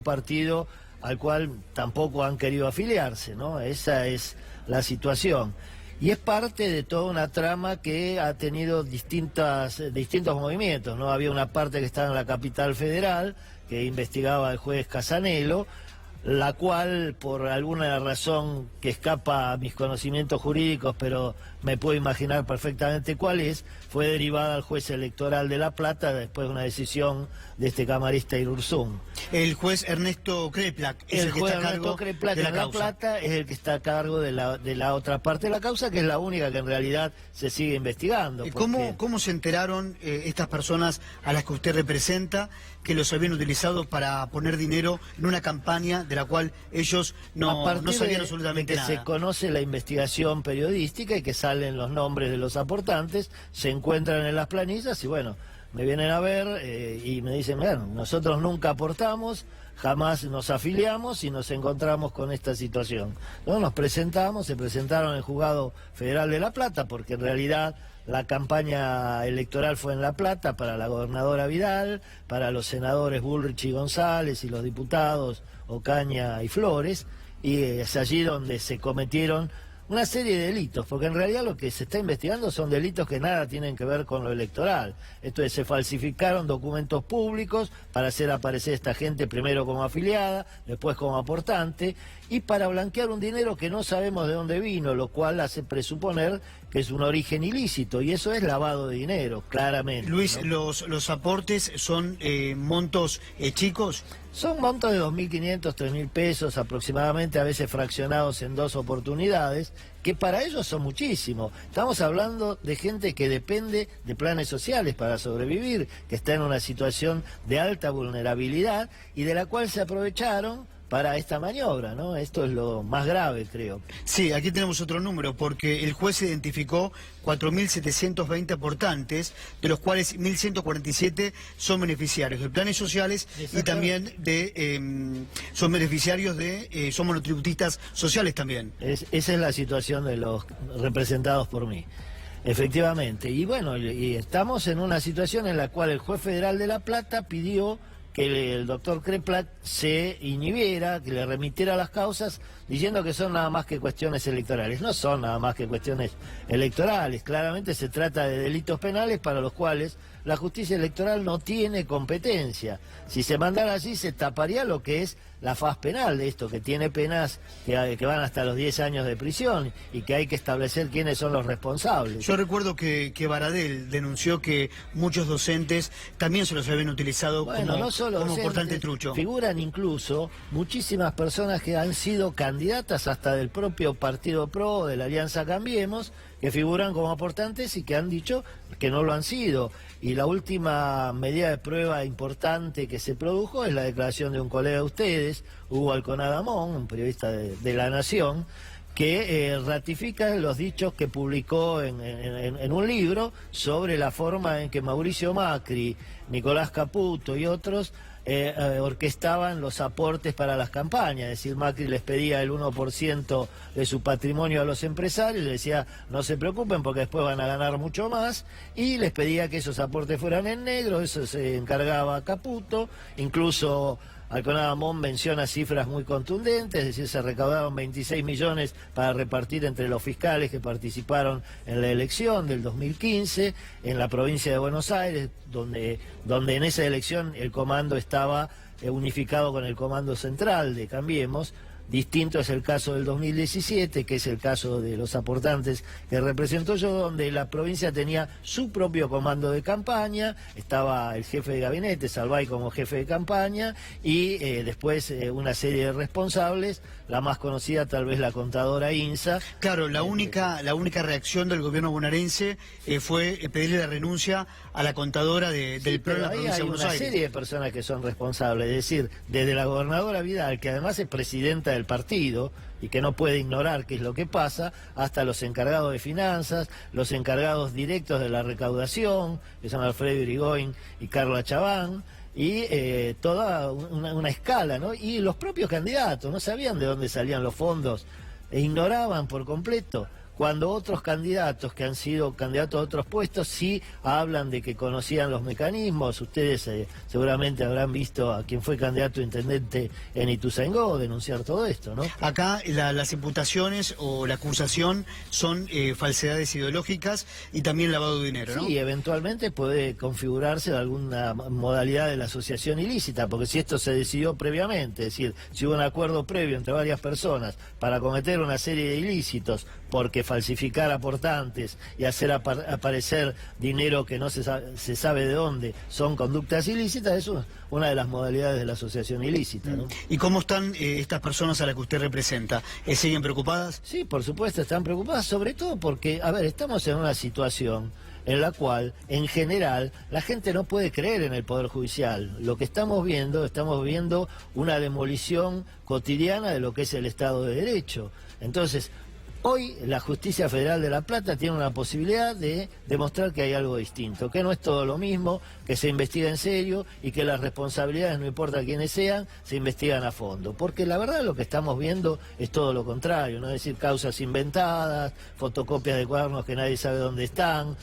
partido al cual tampoco han querido afiliarse, ¿no? Esa es la situación. Y es parte de toda una trama que ha tenido distintos movimientos, ¿no? Había una parte que estaba en la capital federal, que investigaba el juez Casanelo, la cual, por alguna razón que escapa a mis conocimientos jurídicos, pero me puedo imaginar perfectamente cuál es, fue derivada al juez electoral de La Plata después de una decisión de este camarista Irurzún. El juez Ernesto Kreplak es el que está a cargo de la causa. Plata es el que está a cargo de la otra parte de la causa, que es la única que en realidad se sigue investigando. ¿Cómo se enteraron estas personas a las que usted representa que los habían utilizado para poner dinero en una campaña de la cual ellos no sabían absolutamente nada? Se conoce la investigación periodística y que salen los nombres de los aportantes, se encuentran en las planillas y bueno, me vienen a ver y me dicen, bueno, nosotros nunca aportamos, jamás nos afiliamos y nos encontramos con esta situación. ¿No? Nos presentamos, se presentaron en el Juzgado Federal de La Plata, porque en realidad la campaña electoral fue en La Plata para la gobernadora Vidal, para los senadores Bullrich y González y los diputados Ocaña y Flores, y es allí donde se cometieron una serie de delitos, porque en realidad lo que se está investigando son delitos que nada tienen que ver con lo electoral. Esto es, se falsificaron documentos públicos para hacer aparecer a esta gente primero como afiliada, después como aportante, y para blanquear un dinero que no sabemos de dónde vino, lo cual hace presuponer que es un origen ilícito, y eso es lavado de dinero, claramente. Luis, ¿no? ¿los aportes son montos chicos? Son montos de 2.500, 3.000 pesos aproximadamente, a veces fraccionados en 2 oportunidades, que para ellos son muchísimo. Estamos hablando de gente que depende de planes sociales para sobrevivir, que está en una situación de alta vulnerabilidad y de la cual se aprovecharon para esta maniobra, ¿no? Esto es lo más grave, creo. Sí, aquí tenemos otro número, porque el juez identificó 4.720 aportantes, de los cuales 1.147 son beneficiarios de planes sociales y también son beneficiarios son monotributistas sociales también. Esa es la situación de los representados por mí. Efectivamente. Y bueno, y estamos en una situación en la cual el juez federal de La Plata pidió que el doctor Kreplak se inhibiera, que le remitiera las causas, diciendo que son nada más que cuestiones electorales. No son nada más que cuestiones electorales, claramente se trata de delitos penales para los cuales la justicia electoral no tiene competencia. Si se mandara así, se taparía lo que es la faz penal de esto, que tiene penas que van hasta los 10 años de prisión y que hay que establecer quiénes son los responsables. Yo recuerdo que Baradel denunció que muchos docentes también se los habían utilizado como portante trucho. Figuran incluso muchísimas personas que han sido candidatas hasta del propio Partido PRO, de la Alianza Cambiemos, que figuran como aportantes y que han dicho que no lo han sido. Y la última medida de prueba importante que se produjo es la declaración de un colega de ustedes, Hugo Alconadamón, un periodista de La Nación, que ratifica los dichos que publicó en un libro sobre la forma en que Mauricio Macri, Nicolás Caputo y otros orquestaban los aportes para las campañas. Es decir, Macri les pedía el 1% de su patrimonio a los empresarios, les decía no se preocupen porque después van a ganar mucho más, y les pedía que esos aportes fueran en negro. Eso se encargaba Caputo. Incluso Alconadamón menciona cifras muy contundentes, es decir, se recaudaron 26 millones para repartir entre los fiscales que participaron en la elección del 2015 en la provincia de Buenos Aires, donde en esa elección el comando estaba unificado con el comando central de Cambiemos. Distinto es el caso del 2017, que es el caso de los aportantes que represento yo, donde la provincia tenía su propio comando de campaña, estaba el jefe de gabinete, Salvay, como jefe de campaña, y después una serie de responsables, la más conocida tal vez la contadora INSA. Claro, la única reacción del gobierno bonaerense fue pedirle la renuncia a la contadora del PRO de la provincia de Buenos Aires. Hay una serie de personas que son responsables, es decir, desde la gobernadora Vidal, que además es presidenta del partido y que no puede ignorar qué es lo que pasa, hasta los encargados de finanzas, los encargados directos de la recaudación, que son Alfredo Irigoyen y Carla Chaván, y toda una escala, ¿no? Y los propios candidatos no sabían de dónde salían los fondos e ignoraban por completo cuando otros candidatos que han sido candidatos a otros puestos sí hablan de que conocían los mecanismos. Ustedes seguramente habrán visto a quien fue candidato a intendente en Ituzaingó denunciar todo esto, ¿no? Acá las imputaciones o la acusación son falsedades ideológicas y también lavado de dinero, ¿no? Sí, eventualmente puede configurarse alguna modalidad de la asociación ilícita, porque si esto se decidió previamente, es decir, si hubo un acuerdo previo entre varias personas para cometer una serie de ilícitos, porque falsificar aportantes y hacer aparecer dinero que no se sabe de dónde son conductas ilícitas, eso es una de las modalidades de la asociación ilícita, ¿no? ¿Y cómo están estas personas a las que usted representa? ¿Siguen preocupadas? Sí, por supuesto, están preocupadas, sobre todo porque, a ver, estamos en una situación en la cual, en general, la gente no puede creer en el Poder Judicial. Lo que estamos viendo una demolición cotidiana de lo que es el Estado de Derecho. Entonces, hoy la Justicia Federal de La Plata tiene una posibilidad de demostrar que hay algo distinto, que no es todo lo mismo, que se investiga en serio y que las responsabilidades, no importa quiénes sean, se investigan a fondo. Porque la verdad lo que estamos viendo es todo lo contrario, ¿no? Es decir, causas inventadas, fotocopias de cuadernos que nadie sabe dónde están,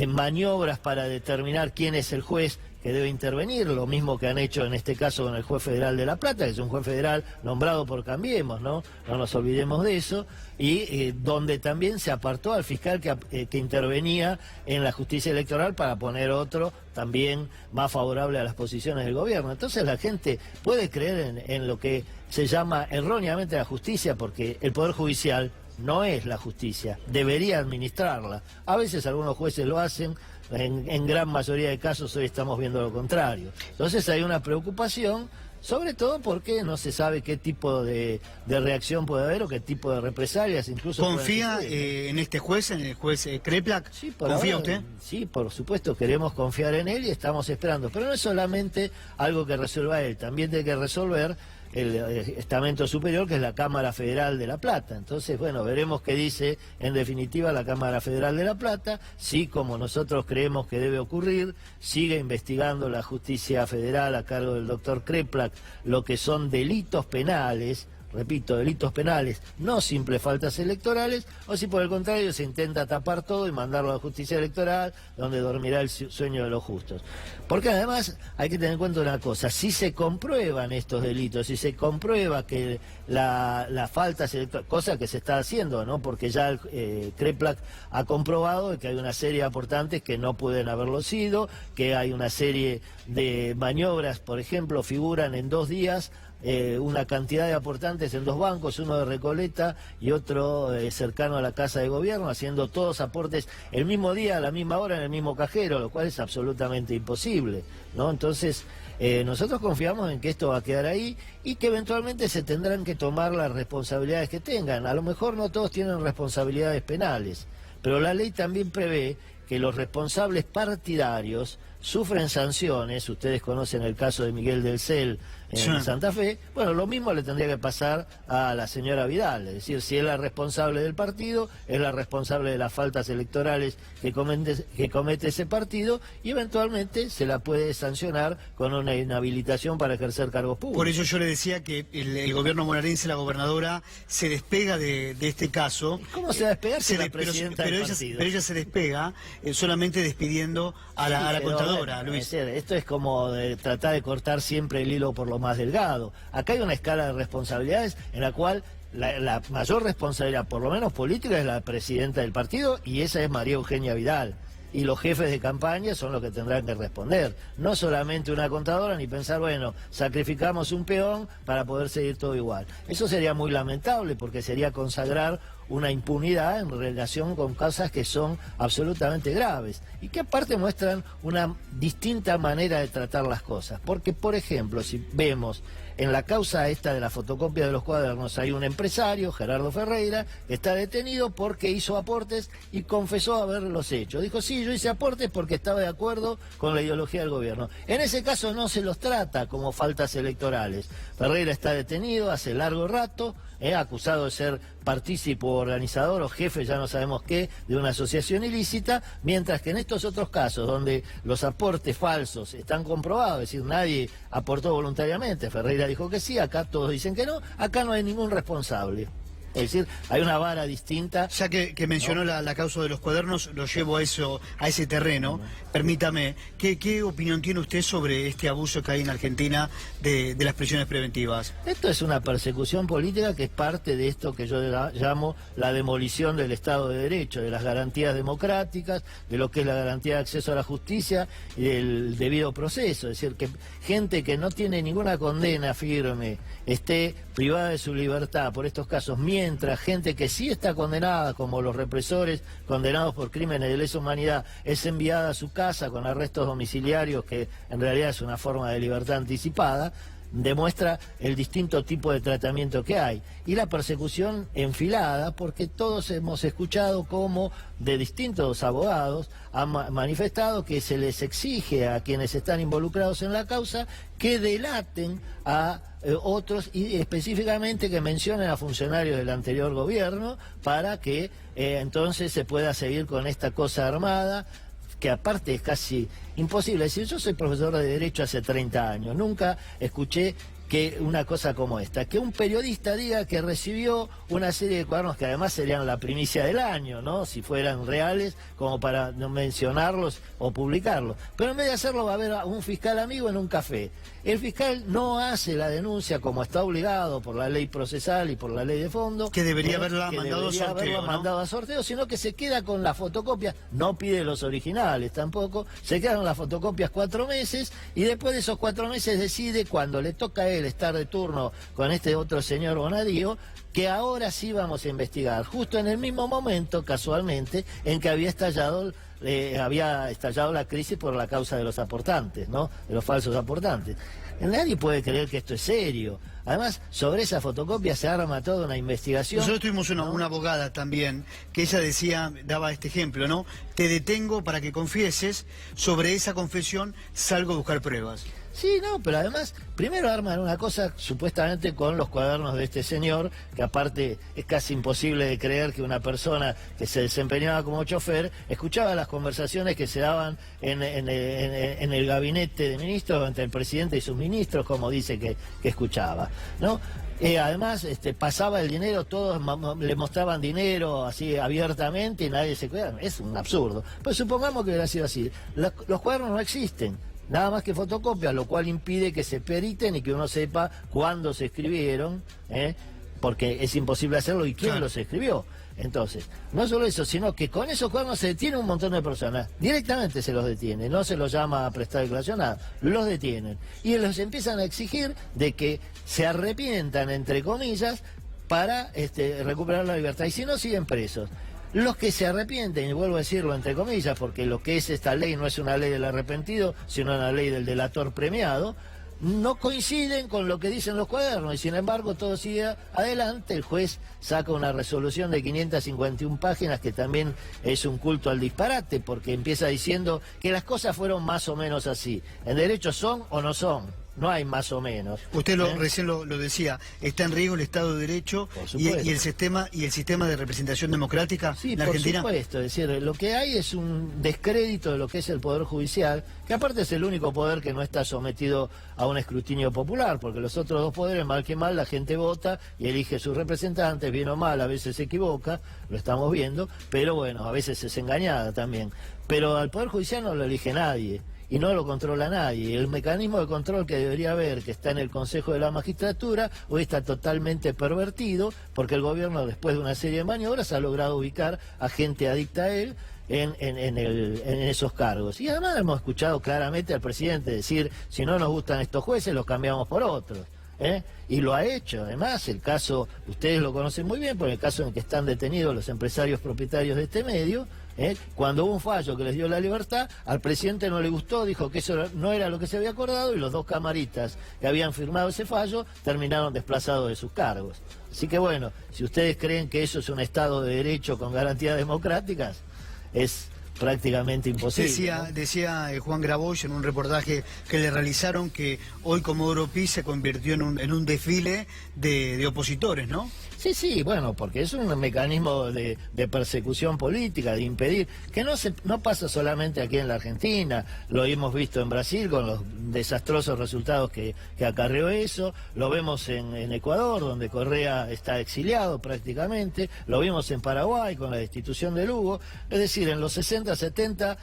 maniobras para determinar quién es el juez que debe intervenir, lo mismo que han hecho en este caso con el juez federal de La Plata, que es un juez federal nombrado por Cambiemos, ¿no? No nos olvidemos de eso, y donde también se apartó al fiscal que intervenía en la justicia electoral para poner otro también más favorable a las posiciones del gobierno. Entonces la gente puede creer en lo que se llama erróneamente la justicia, porque el Poder Judicial no es la justicia, debería administrarla. A veces algunos jueces lo hacen, en gran mayoría de casos hoy estamos viendo lo contrario. Entonces hay una preocupación, sobre todo porque no se sabe qué tipo de reacción puede haber o qué tipo de represalias incluso. ¿Confía en este juez, en el juez Kreplak? Sí, ¿Confía usted? Sí, por supuesto, queremos confiar en él y estamos esperando. Pero no es solamente algo que resuelva él, también tiene que resolver el estamento superior, que es la Cámara Federal de La Plata. Entonces, bueno, veremos qué dice en definitiva la Cámara Federal de La Plata, si como nosotros creemos que debe ocurrir, sigue investigando la justicia federal a cargo del doctor Kreplak lo que son delitos penales, repito, delitos penales, no simples faltas electorales, o si por el contrario se intenta tapar todo y mandarlo a la justicia electoral, donde dormirá el sueño de los justos. Porque además hay que tener en cuenta una cosa, si se comprueban estos delitos, si se comprueba que las faltas electorales, cosa que se está haciendo, ¿no? Porque ya Kreplak ha comprobado que hay una serie de aportantes que no pueden haberlo sido, que hay una serie de maniobras, por ejemplo, figuran en 2 días, una cantidad de aportantes en 2 bancos, uno de Recoleta y otro cercano a la Casa de Gobierno, haciendo todos aportes el mismo día, a la misma hora, en el mismo cajero, lo cual es absolutamente imposible, ¿no? Entonces, nosotros confiamos en que esto va a quedar ahí y que eventualmente se tendrán que tomar las responsabilidades que tengan. A lo mejor no todos tienen responsabilidades penales, pero la ley también prevé que los responsables partidarios sufren sanciones. Ustedes conocen el caso de Miguel del Cel en Santa Fe. Bueno, lo mismo le tendría que pasar a la señora Vidal, es decir, si es la responsable del partido, es la responsable de las faltas electorales que comete ese partido, y eventualmente se la puede sancionar con una inhabilitación para ejercer cargos públicos. Por eso yo le decía que el gobierno bonaerense, la gobernadora, se despega de este caso. ¿Cómo se va a despegar si la presidenta del partido? Pero ella se despega solamente despidiendo a la contadora, Luis. Esto es como tratar de cortar siempre el hilo por lo más delgado. Acá hay una escala de responsabilidades en la cual la mayor responsabilidad, por lo menos política, es la presidenta del partido, y esa es María Eugenia Vidal. Y los jefes de campaña son los que tendrán que responder. No solamente una contadora, ni pensar, bueno, sacrificamos un peón para poder seguir todo igual. Eso sería muy lamentable, porque sería consagrar una impunidad en relación con causas que son absolutamente graves y que aparte muestran una distinta manera de tratar las cosas. Porque, por ejemplo, si vemos en la causa esta de la fotocopia de los cuadernos, hay un empresario, Gerardo Ferreira, que está detenido porque hizo aportes y confesó haberlos hecho. Dijo, sí, yo hice aportes porque estaba de acuerdo con la ideología del gobierno. En ese caso no se los trata como faltas electorales. Ferreira está detenido hace largo rato, acusado de ser partícipe o organizador o jefe, ya no sabemos qué, de una asociación ilícita, mientras que en estos otros casos donde los aportes falsos están comprobados, es decir, nadie aportó voluntariamente, Ferreira dijo que sí, acá todos dicen que no, acá no hay ningún responsable. Es decir, hay una vara distinta. Ya que mencionó la causa de los cuadernos, lo llevo a ese terreno. Permítame, ¿qué opinión tiene usted sobre este abuso que hay en Argentina de las prisiones preventivas? Esto es una persecución política que es parte de esto que yo llamo la demolición del Estado de Derecho, de las garantías democráticas, de lo que es la garantía de acceso a la justicia y del debido proceso. Es decir, que gente que no tiene ninguna condena firme esté privada de su libertad por estos casos, mientras gente que sí está condenada, como los represores condenados por crímenes de lesa humanidad, es enviada a su casa con arrestos domiciliarios, que en realidad es una forma de libertad anticipada, demuestra el distinto tipo de tratamiento que hay. Y la persecución enfilada, porque todos hemos escuchado cómo de distintos abogados han manifestado que se les exige a quienes están involucrados en la causa que delaten a otros, y específicamente que mencionen a funcionarios del anterior gobierno para que entonces se pueda seguir con esta cosa armada, que aparte es casi imposible. Es decir, yo soy profesor de Derecho hace 30 años, nunca escuché que una cosa como esta, que un periodista diga que recibió una serie de cuadernos que además serían la primicia del año, ¿no? Si fueran reales, como para no mencionarlos o publicarlos. Pero en vez de hacerlo va a haber a un fiscal amigo en un café. El fiscal no hace la denuncia como está obligado por la ley procesal y por la ley de fondo. Que debería haberla mandado a sorteo, sino que se queda con las fotocopias, no pide los originales tampoco, se quedan las fotocopias 4 meses y después de esos 4 meses decide, cuando le toca a él estar de turno con este otro señor Bonadío, que ahora sí vamos a investigar, justo en el mismo momento, casualmente, en que había estallado la crisis por la causa de los aportantes, ¿no? De los falsos aportantes. Nadie puede creer que esto es serio. Además, sobre esa fotocopia se arma toda una investigación. Nosotros tuvimos una abogada también, que ella daba este ejemplo, ¿no? Te detengo para que confieses, sobre esa confesión salgo a buscar pruebas. Sí, no, pero además, primero arman una cosa supuestamente con los cuadernos de este señor, que aparte es casi imposible de creer que una persona que se desempeñaba como chofer escuchaba las conversaciones que se daban en el gabinete de ministros entre el presidente y sus ministros, como dice que escuchaba, ¿no? Además, pasaba el dinero, todos le mostraban dinero así abiertamente y nadie se cuidaba. Es un absurdo. Pues supongamos que hubiera sido así. Los cuadernos no existen. Nada más que fotocopias, lo cual impide que se periten y que uno sepa cuándo se escribieron, porque es imposible hacerlo y quién los escribió. Entonces, no solo eso, sino que con esos cuadernos se detiene un montón de personas. Directamente se los detiene, no se los llama a prestar declaración, nada, los detienen. Y los empiezan a exigir de que se arrepientan, entre comillas, para recuperar la libertad. Y si no, siguen presos. Los que se arrepienten, y vuelvo a decirlo entre comillas, porque lo que es esta ley no es una ley del arrepentido, sino una ley del delator premiado, no coinciden con lo que dicen los cuadernos, y sin embargo todo sigue adelante. El juez saca una resolución de 551 páginas, que también es un culto al disparate, porque empieza diciendo que las cosas fueron más o menos así. En derecho son o no son. No hay más o menos. Usted recién lo decía, está en riesgo el Estado de Derecho y el sistema de representación democrática en Argentina. Por supuesto, es decir, lo que hay es un descrédito de lo que es el Poder Judicial, que aparte es el único poder que no está sometido a un escrutinio popular, porque los otros dos poderes, mal que mal, la gente vota y elige sus representantes, bien o mal, a veces se equivoca, lo estamos viendo, pero bueno, a veces es engañada también. Pero al Poder Judicial no lo elige nadie. Y no lo controla nadie. El mecanismo de control que debería haber, que está en el Consejo de la Magistratura, hoy está totalmente pervertido, porque el gobierno, después de una serie de maniobras, ha logrado ubicar a gente adicta a él en esos cargos. Y además hemos escuchado claramente al presidente decir, si no nos gustan estos jueces, los cambiamos por otros. Y lo ha hecho. Además, el caso, ustedes lo conocen muy bien, por el caso en que están detenidos los empresarios propietarios de este medio, cuando hubo un fallo que les dio la libertad, al presidente no le gustó, dijo que eso no era lo que se había acordado, y los dos camaritas que habían firmado ese fallo terminaron desplazados de sus cargos. Así que bueno, si ustedes creen que eso es un Estado de Derecho con garantías democráticas, es prácticamente imposible. Decía Juan Grabois en un reportaje que le realizaron que hoy Comodoro Pi se convirtió en un desfile de opositores, ¿no? Sí, bueno, porque es un mecanismo de persecución política, de impedir, que no pasa solamente aquí en la Argentina, lo hemos visto en Brasil con los desastrosos resultados que acarreó eso, lo vemos en Ecuador, donde Correa está exiliado prácticamente, lo vimos en Paraguay con la destitución de Lugo, es decir, en los 60, 70...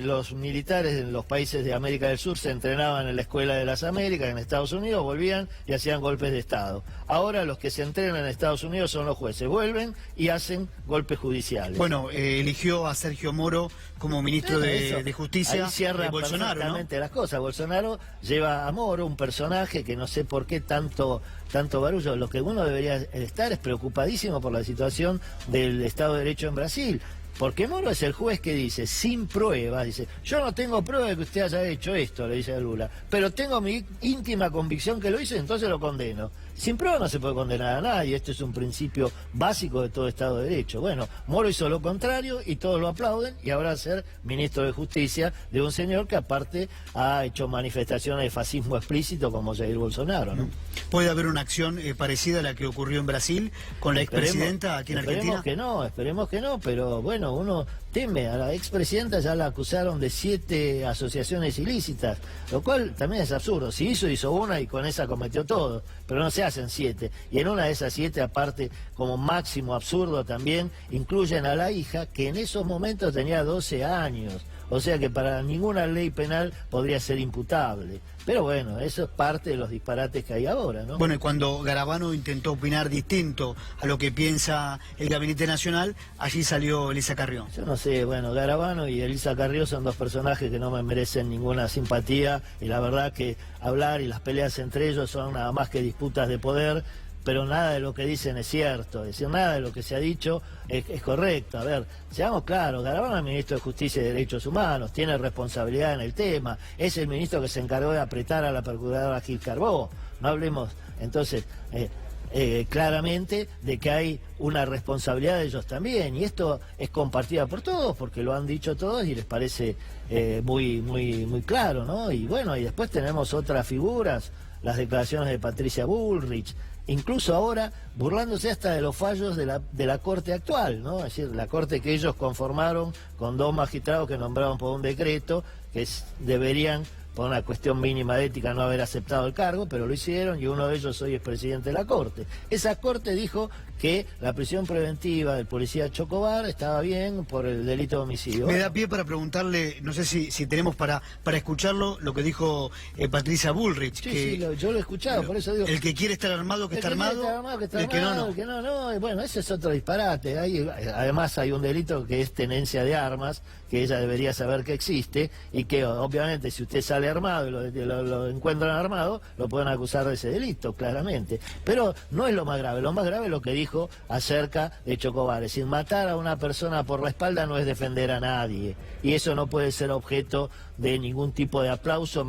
los militares en los países de América del Sur se entrenaban en la Escuela de las Américas, en Estados Unidos, volvían y hacían golpes de Estado. Ahora los que se entrenan en Estados Unidos son los jueces, vuelven y hacen golpes judiciales. Bueno, eligió a Sergio Moro como ministro de Justicia. Ahí cierra de Bolsonaro, perfectamente, ¿no? las cosas. Bolsonaro lleva a Moro, un personaje que no sé por qué tanto barullo. Lo que uno debería estar es preocupadísimo por la situación del Estado de Derecho en Brasil. Porque Moro es el juez que dice, sin pruebas, dice, yo no tengo prueba de que usted haya hecho esto, le dice a Lula, pero tengo mi íntima convicción que lo hizo y entonces lo condeno. Sin prueba no se puede condenar a nadie, esto es un principio básico de todo Estado de Derecho. Bueno, Moro hizo lo contrario y todos lo aplauden y ahora va a ser ministro de Justicia de un señor que aparte ha hecho manifestaciones de fascismo explícito como Jair Bolsonaro, ¿no? ¿Puede haber una acción parecida a la que ocurrió en Brasil con la expresidenta aquí en Argentina? Esperemos que no, pero bueno, uno teme. A la expresidenta ya la acusaron de 7 asociaciones ilícitas, lo cual también es absurdo. Si hizo una y con esa cometió todo, pero no se hacen 7. Y en una de esas 7, aparte, como máximo absurdo también, incluyen a la hija, que en esos momentos tenía 12 años. O sea que para ninguna ley penal podría ser imputable. Pero bueno, eso es parte de los disparates que hay ahora, ¿no? Bueno, y cuando Garabano intentó opinar distinto a lo que piensa el Gabinete Nacional, allí salió Elisa Carrió. Yo no sé, bueno, Garabano y Elisa Carrió son dos personajes que no me merecen ninguna simpatía, y la verdad que hablar y las peleas entre ellos son nada más que disputas de poder, pero nada de lo que dicen es cierto, es decir, nada de lo que se ha dicho es correcto. A ver, seamos claros, Garabano es ministro de Justicia y Derechos Humanos, tiene responsabilidad en el tema, es el ministro que se encargó de apretar a la procuradora Gil Carbó, no hablemos entonces claramente de que hay una responsabilidad de ellos también, y esto es compartida por todos, porque lo han dicho todos y les parece muy claro, ¿no? Y bueno, y después tenemos otras figuras, las declaraciones de Patricia Bullrich, incluso ahora burlándose hasta de los fallos de la Corte actual, ¿no? Es decir, la Corte que ellos conformaron con 2 magistrados que nombraron por un decreto, que deberían, por una cuestión mínima de ética, no haber aceptado el cargo, pero lo hicieron, y uno de ellos hoy es presidente de la Corte. Esa Corte dijo que la prisión preventiva del policía Chocobar estaba bien por el delito de homicidio. Me da pie para preguntarle, no sé si tenemos para escucharlo, lo que dijo Patricia Bullrich. Sí, yo lo he escuchado, por eso digo... El que quiere estar armado, que está armado, el que no. Bueno, ese es otro disparate. Además hay un delito que es tenencia de armas, que ella debería saber que existe, y que obviamente si usted sale armado y lo encuentran armado, lo pueden acusar de ese delito, claramente. Pero no es lo más grave es lo que dijo acerca de Chocobar. Es decir, matar a una persona por la espalda no es defender a nadie, y eso no puede ser objeto de ningún tipo de aplauso.